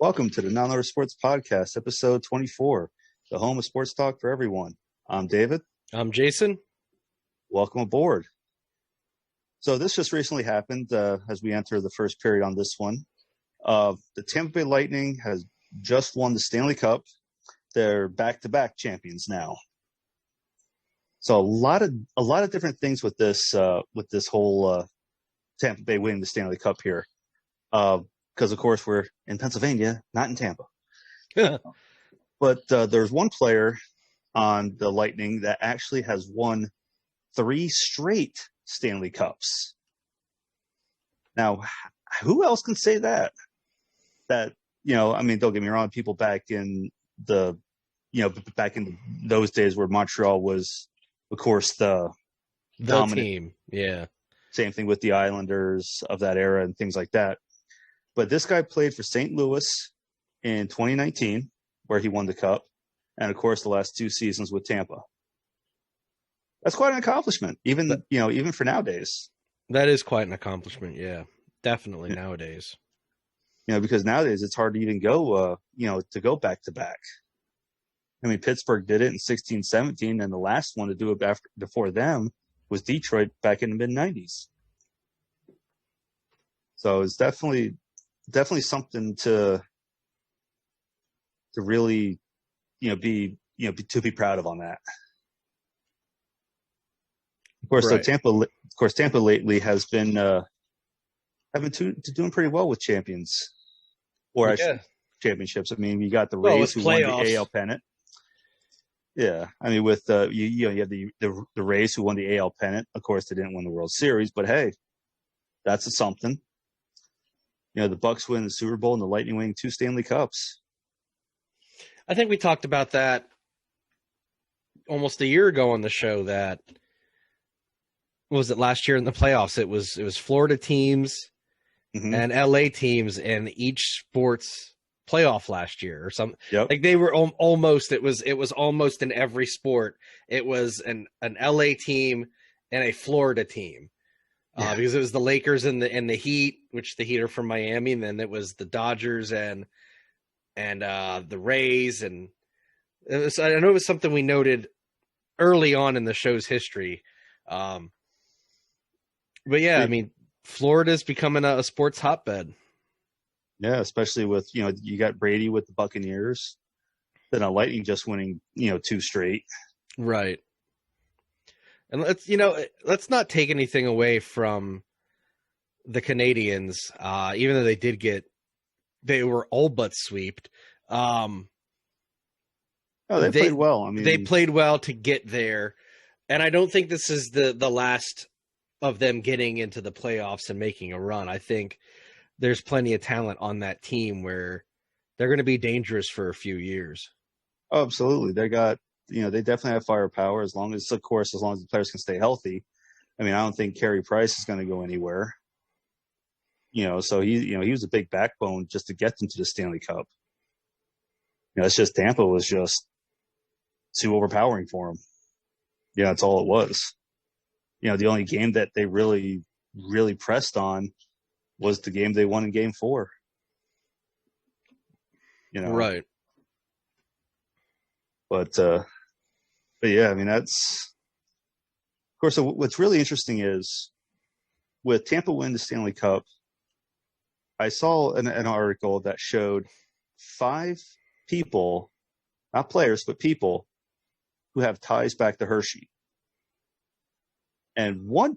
Welcome to the Non-Lower Sports Podcast, episode 24, the home of sports talk for everyone. I'm David. I'm Jason. Welcome aboard. So this just recently happened as we enter the first period on this one. The Tampa Bay Lightning has just won the Stanley Cup. They're back-to-back champions now. So a lot of different things with this whole Tampa Bay winning the Stanley Cup here. Because, of course, we're in Pennsylvania, not in Tampa. But there's one player on the Lightning that actually has won 3 straight Stanley Cups. Now, who else can say that? Don't get me wrong, people back in back in those days where Montreal was, of course, the dominant team. Yeah. Same thing with the Islanders of that era and things like that. But this guy played for St. Louis in 2019, where he won the Cup, and of course the last 2 seasons with Tampa. That's quite an accomplishment, even for nowadays. That is quite an accomplishment, yeah, definitely nowadays. Because nowadays it's hard to even go, to go back to back. I mean, Pittsburgh did it in 16-17, and the last one to do it before them was Detroit back in the mid-90s. So it's definitely something to really, be proud of on that. Of course, right. So Tampa lately has been doing pretty well with champions championships. I mean, you got the Rays who won the AL pennant. Yeah, I mean, with you have the Rays who won the AL pennant. Of course, they didn't win the World Series, but hey, that's something. The Bucks win the Super Bowl and the Lightning winning 2 Stanley Cups. I think we talked about that almost a year ago on the show. That was it last year in the playoffs. It was Florida teams and LA teams in each sports playoff last year or something. Yep. Like they were almost. It was almost in every sport. It was an LA team and a Florida team. Because it was the Lakers and the Heat, which the Heat are from Miami, and then it was the Dodgers and the Rays, and I know it was something we noted early on in the show's history. But yeah, I mean, Florida's becoming a sports hotbed. Yeah, especially with you got Brady with the Buccaneers, then a Lightning just winning 2 straight. Right. And let's not take anything away from the Canadians, even though they were all but swept. They played well. I mean, they played well to get there, and I don't think this is the last of them getting into the playoffs and making a run. I think there's plenty of talent on that team where they're going to be dangerous for a few years. Oh, absolutely. They definitely have firepower as long as the players can stay healthy. I mean, I don't think Carey Price is going to go anywhere. So he was a big backbone just to get them to the Stanley Cup. It's just Tampa was just too overpowering for him. That's all it was. The only game that they really, really pressed on was the game they won in Game 4. Right. But yeah, I mean, that's – of course, so what's really interesting is with Tampa winning the Stanley Cup, I saw an article that showed 5 people, not players, but people, who have ties back to Hershey. And one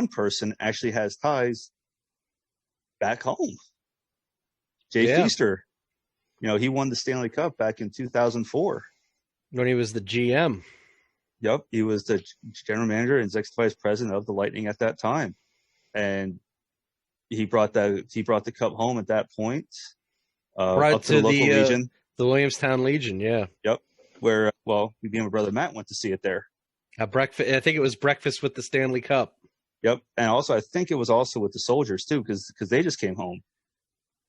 person actually has ties back home. Jay Feaster. He won the Stanley Cup back in 2004. When he was the GM. Yep, he was the general manager and executive vice president of the Lightning at that time, and he brought the cup home at that point. Up to the local Legion, the Williamstown Legion. Yeah. Yep, where me and my brother Matt went to see it there. Breakfast. I think it was breakfast with the Stanley Cup. Yep, and also I think it was also with the Soldiers too, because they just came home.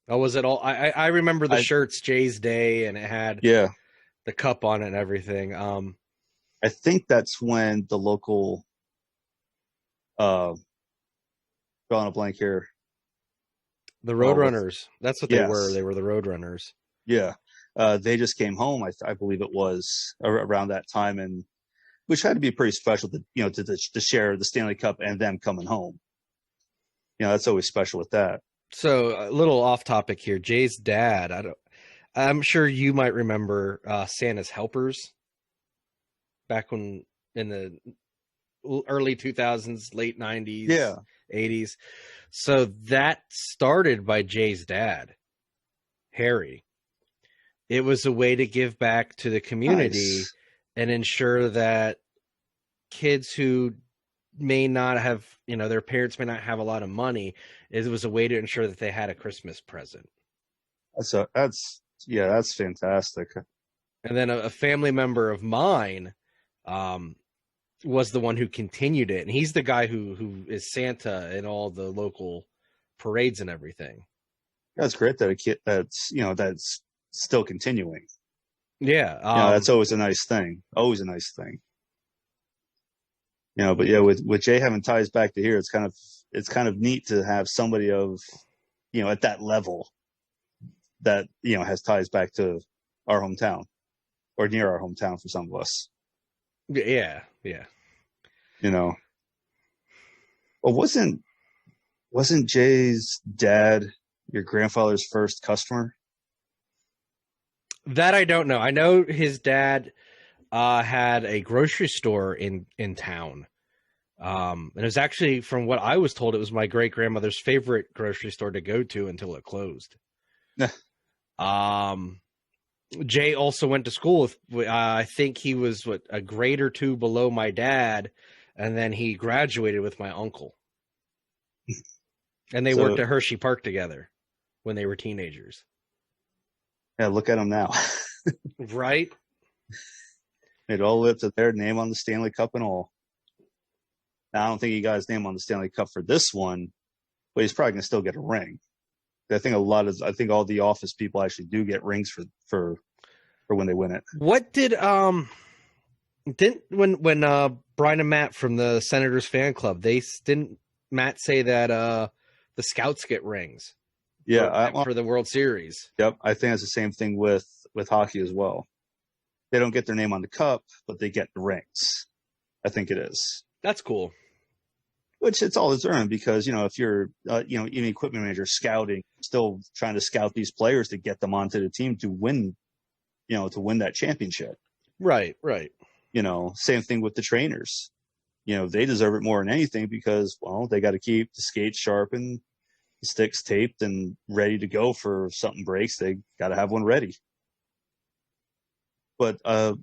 Oh, was it all? I remember the shirts, Jay's Day, and it had the cup on it and everything. I think that's when the local drawing a blank here. The Roadrunners. That's what they were. They were the Roadrunners. Yeah. They just came home. I believe it was around that time, and which had to be pretty special to share the Stanley Cup and them coming home. That's always special with that. So a little off topic here. Jay's dad. I'm sure you might remember Santa's Helpers back when in the early 2000s, late 90s, Yeah. 80s. So that started by Jay's dad, Harry. It was a way to give back to the community and ensure that kids who may not have, their parents may not have a lot of money, it was a way to ensure that they had a Christmas present. That's fantastic. And then a family member of mine was the one who continued it, and he's the guy who is Santa in all the local parades and everything. That's great that a kid that's still continuing. Yeah, that's always a nice thing. Always a nice thing. But yeah, with Jay having ties back to here, it's kind of neat to have somebody of, at that level that, has ties back to our hometown or near our hometown for some of us. Yeah. Well, wasn't Jay's dad your grandfather's first customer? That I don't know. I know his dad had a grocery store in town. And it was actually, from what I was told, it was my great grandmother's favorite grocery store to go to until it closed. Jay also went to school with, I think he was a grade or two below my dad, and then he graduated with my uncle. And they worked at Hersheypark together when they were teenagers. Yeah, look at them now. Right? It all lived to their name on the Stanley Cup and all. Now, I don't think he got his name on the Stanley Cup for this one, but he's probably gonna still get a ring. I think all the office people actually do get rings for when they win it. What did when Brian and Matt from the Senators fan club, didn't Matt say that the scouts get rings? Yeah, for the World Series. Yep, I think it's the same thing with hockey as well. They don't get their name on the cup, but they get the rings. I think it is. That's cool. Which it's all deserving because, if you're, an equipment manager scouting, still trying to scout these players to get them onto the team to win, to win that championship. Right. Same thing with the trainers. They deserve it more than anything because, well, they got to keep the skates sharpened, the sticks taped and ready to go for something breaks. They got to have one ready. But a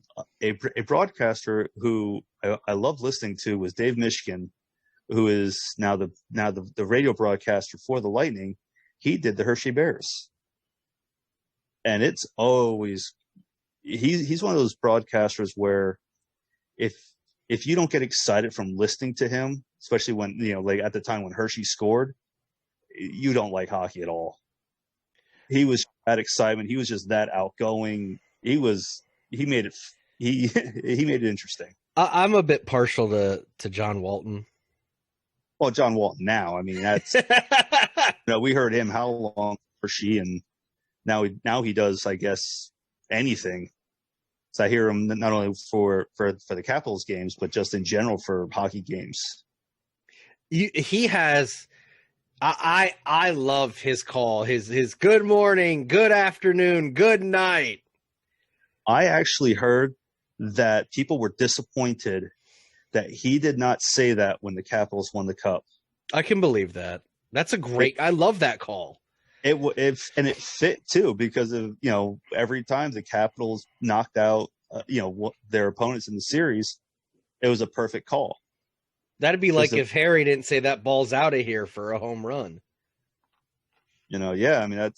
broadcaster who I love listening to was Dave Mishkin, who is now the radio broadcaster for the Lightning. He did the Hershey Bears. And it's always he's one of those broadcasters where if you don't get excited from listening to him, especially when, like at the time when Hershey scored, you don't like hockey at all. He was that excitement. He was just that outgoing. He made it interesting. I'm a bit partial to John Walton. Well, John Walton now. I mean, that's we heard him how long Hershey, and now he does, I guess, anything. So I hear him not only for the Capitals games, but just in general for hockey games. He has. I love his call. His good morning, good afternoon, good night. I actually heard that people were disappointed that he did not say that when the Capitals won the Cup. I can believe that. That's a great. I love that call. It fit too because of every time the Capitals knocked out their opponents in the series, it was a perfect call. That'd be like if Harry didn't say that ball's out of here for a home run. Yeah, I mean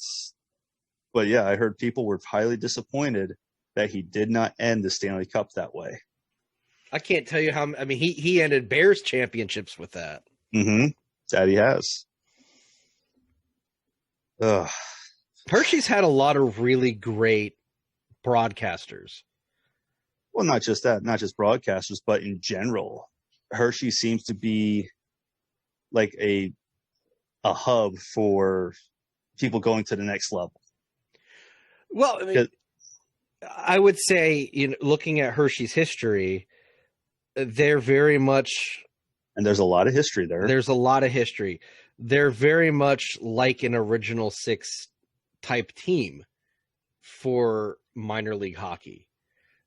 but yeah, I heard people were highly disappointed that he did not end the Stanley Cup that way. I can't tell you how. I mean, he ended Bears championships with that. Mm-hmm. That he has. Ugh. Hershey's had a lot of really great broadcasters. Well, not just that, not just broadcasters, but in general, Hershey seems to be like a hub for people going to the next level. Well, I mean, I would say, looking at Hershey's history, they're very much, And there's a lot of history there. there's a lot of history. They're very much like an original six type team for minor league hockey.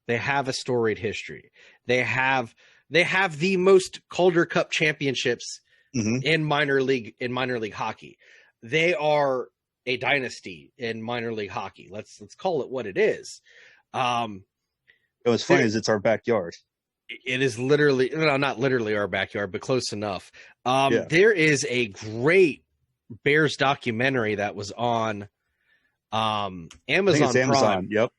They have a storied history. They have the most Calder Cup championships in minor league hockey. They are a dynasty in minor league hockey. Let's call it what it is. What's funny is it's our backyard. It is literally, no, not literally our backyard, but close enough. There is a great Bears documentary that was on Amazon Prime. Yep.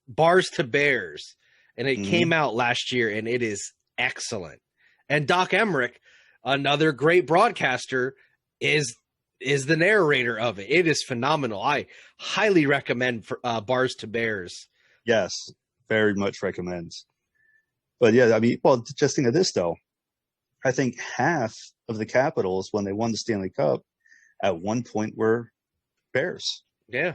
Bars to Bears, and it came out last year, and it is excellent. And Doc Emmerich, another great broadcaster, is the narrator of it. It is phenomenal. I highly recommend Bars to Bears. Yes, very much recommend. But yeah, I mean, well, just think of this though. I think half of the Capitals, when they won the Stanley Cup, at one point were Bears. Yeah.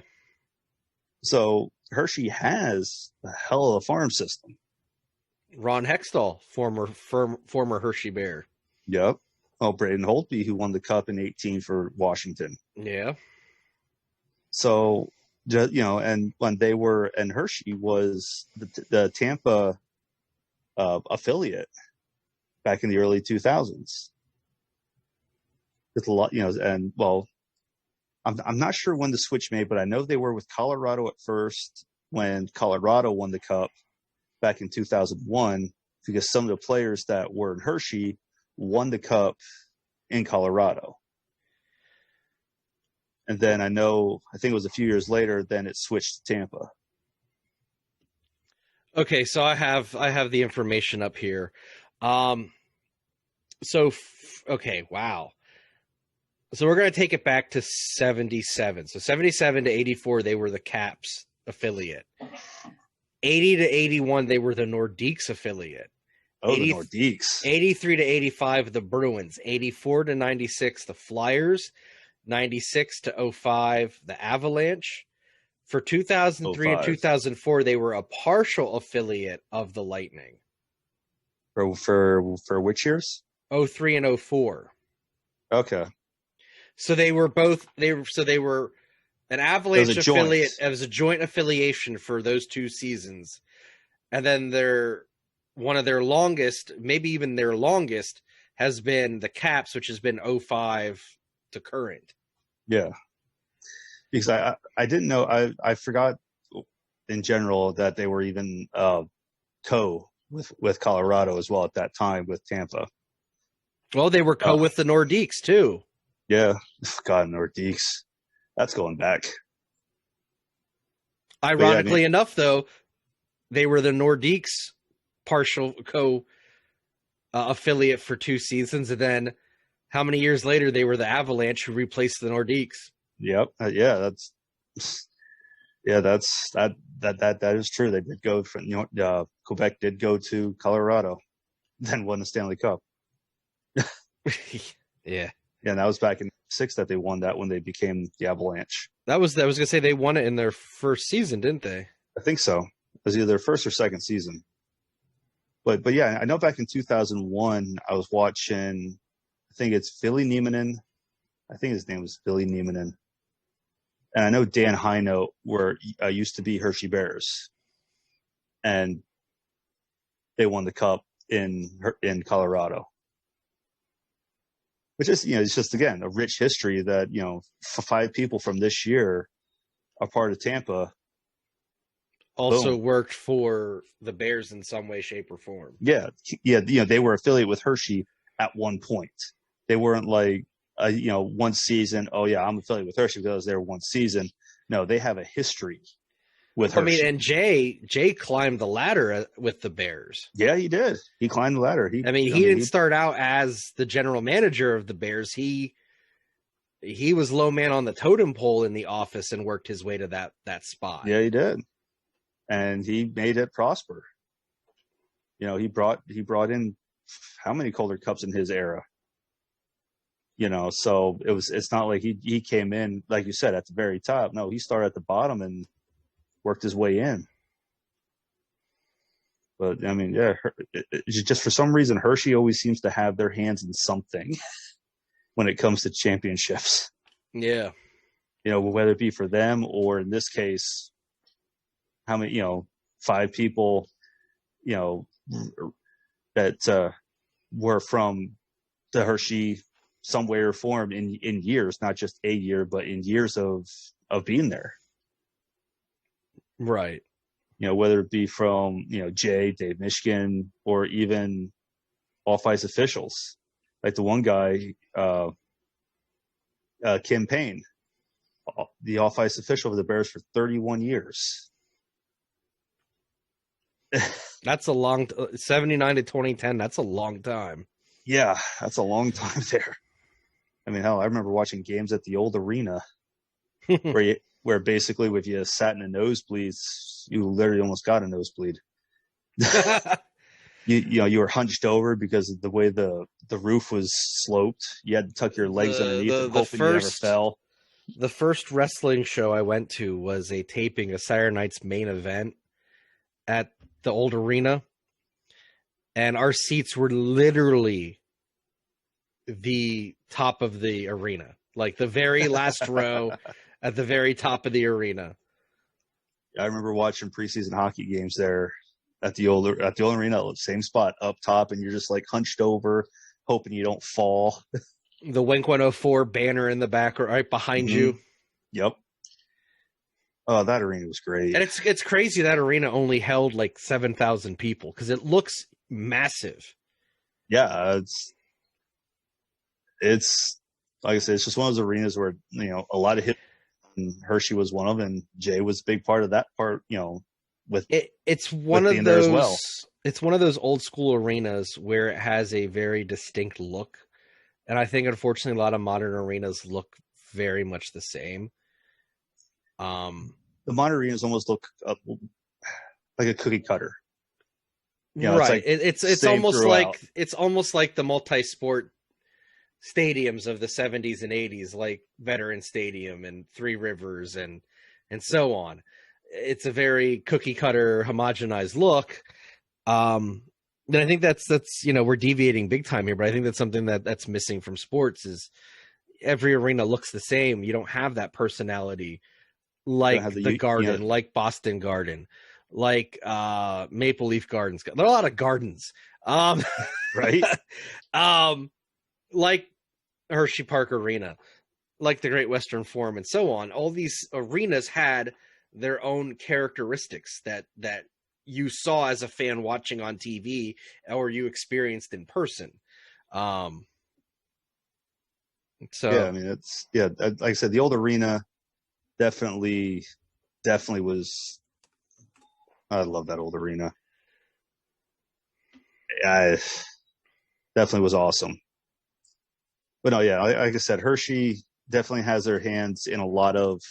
So Hershey has a hell of a farm system. Ron Hextall, former Hershey Bear. Yep. Oh, Braden Holtby, who won the Cup in 18 for Washington. Yeah. So, and when they were, and Hershey was the Tampa affiliate back in the early 2000s. With a lot, and well, I'm not sure when the switch made, but I know they were with Colorado at first when Colorado won the Cup back in 2001, because some of the players that were in Hershey won the Cup in Colorado. And then I think it was a few years later, then it switched to Tampa. Okay, so I have the information up here. Okay, wow. So we're going to take it back to 77. So 77 to 84, they were the Caps affiliate. 80 to 81, they were the Nordiques affiliate. Oh, the Nordiques. 83 to 85, the Bruins. 84 to 96, the Flyers. 96 to 05, the Avalanche. For 2003 and 2004, they were a partial affiliate of the Lightning. For which years? 03 and 04. Okay. So they were an Avalanche affiliate. It was a joint affiliation for those two seasons. And then one of their longest, maybe even their longest, has been the Caps, which has been 05 to current. Yeah. Because I didn't know, I forgot in general that they were even with Colorado as well at that time with Tampa. Well, they were with the Nordiques too. Yeah. God, Nordiques. That's going back. Ironically enough, though, they were the Nordiques partial affiliate for 2 seasons, and then how many years later they were the Avalanche who replaced the Nordiques. Yep. That is true. They did go from Quebec did go to Colorado, then won the Stanley Cup. Yeah. Yeah, and that was back in '6 that they won that when they became the Avalanche. I was gonna say they won it in their first season, didn't they? I think so. It was either their first or second season. But yeah, I know back in 2001 I was watching, I think it's Billy Niemanen. I think his name was Billy Niemanen. And I know Dan Heino used to be Hershey Bears. And they won the Cup in Colorado. Which is, it's just, again, a rich history that, 5 people from this year are part of Tampa. Also worked for the Bears in some way, shape, or form. Yeah. They were affiliated with Hershey at one point. They weren't like, one season, oh yeah, I'm affiliated with Hershey because I was there one season. No, they have a history with Hershey. I mean, and Jay climbed the ladder with the Bears. Yeah, he did. He climbed the ladder. He didn't start out as the general manager of the Bears. He was low man on the totem pole in the office and worked his way to that spot. Yeah, he did. And he made it prosper. He brought in how many Calder Cups in his era? So it's not like he came in, like you said, at the very top. No, he started at the bottom and worked his way in. But I mean, yeah, it's just for some reason Hershey always seems to have their hands in something when it comes to championships. Yeah. Whether it be for them or in this case, how many, 5 people, that were from the Hershey some way or form in years, not just a year, but in years of being there. Right. Whether it be from, Jay, Dave Mishkin, or even off-ice officials. Like the one guy, Kim Payne, the off-ice official for the Bears for 31 years. That's a long 79 to 2010. That's a long time. Yeah, that's a long time there. I mean, hell, I remember watching games at the old arena where basically if you sat in a nosebleed, you literally almost got a nosebleed. You were hunched over because of the way the roof was sloped. You had to tuck your legs underneath and hoping you never fell. The first wrestling show I went to was a taping of Saturday Night's Main Event at the old arena. And our seats were literally the top of the arena, like the very last row at the very top of the arena. I remember watching preseason hockey games there at the old arena, same spot up top, and you're just like hunched over, hoping you don't fall. The Wink 104 banner in the back, right behind you. Yep. Oh, that arena was great. And it's crazy that arena only held like 7,000 people because it looks massive. Yeah, it's like I said, it's just one of those arenas where a lot of hits. And Hershey was one of them, and Jay was a big part of that part. It's one of those. As well. It's one of those old school arenas where it has a very distinct look, and I think unfortunately a lot of modern arenas look very much the same. The modern arenas almost look like a cookie cutter. Right. It's almost throughout. It's almost like the multi-sport stadiums of the 70s and 80s, like Veteran Stadium and Three Rivers and so on. It's a very cookie cutter homogenized look. And I think that's we're deviating big time here, but I think that's something that's missing from sports is every arena looks the same. You don't have that personality like the Garden, like Boston Garden, like Maple Leaf Gardens. There are a lot of gardens. Right. Like Hersheypark Arena, like the Great Western Forum, and so on. All these arenas had their own characteristics that you saw as a fan watching on TV or you experienced in person. So yeah, I mean, like I said, the old arena definitely was. I love that old arena. I definitely was awesome. But no, yeah, like I said, Hershey definitely has their hands in a lot of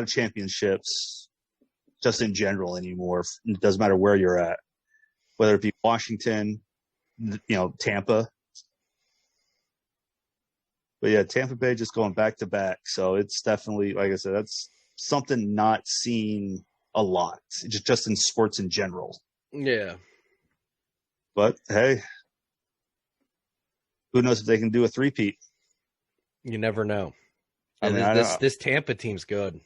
championships just in general anymore. It doesn't matter where you're at, whether it be Washington, Tampa. But yeah, Tampa Bay just going back to back. So it's definitely, like I said, that's something not seen a lot, just in sports in general. Yeah. But hey, who knows if they can do a three-peat? You never know. I mean, this Tampa team's good.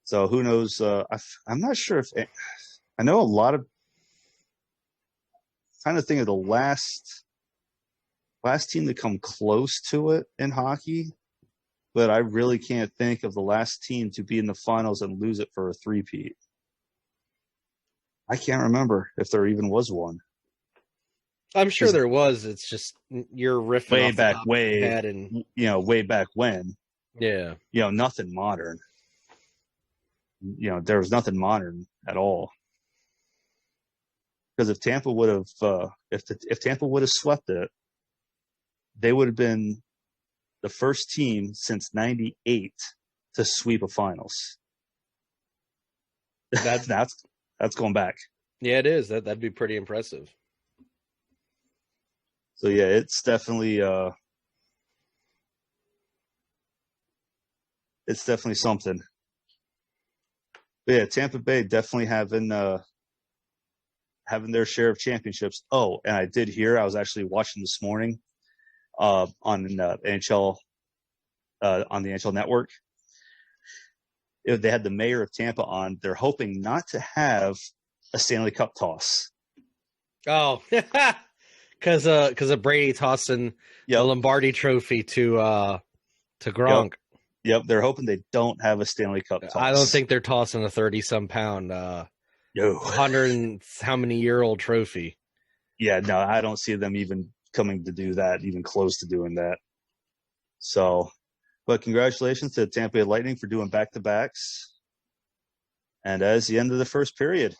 So who knows? I'm not sure if I know a lot of. Trying to think of the last team to come close to it in hockey, but I really can't think of the last team to be in the finals and lose it for a three-peat. I can't remember if there even was one. I'm sure there was. It's just you're riffing way off back, the top of your head and way back when. Yeah, nothing modern. There was nothing modern at all. Because if Tampa would have, if Tampa would have swept it, they would have been the first team since '98 to sweep a finals. That's going back. Yeah, it is. That'd be pretty impressive. So yeah, it's definitely it's definitely something. But yeah, Tampa Bay definitely having their share of championships. Oh, and I did hear, I was actually watching this morning on NHL on the NHL Network. They had the mayor of Tampa on. They're hoping not to have a Stanley Cup toss. Oh, because of Brady tossing the Lombardi Trophy to Gronk. Yep, they're hoping they don't have a Stanley Cup toss. I don't think they're tossing a 30-some pound, 100 and how many year old trophy. Yeah, no, I don't see them even coming to do that, even close to doing that. So, but congratulations to the Tampa Bay Lightning for doing back-to-backs. And as the end of the first period.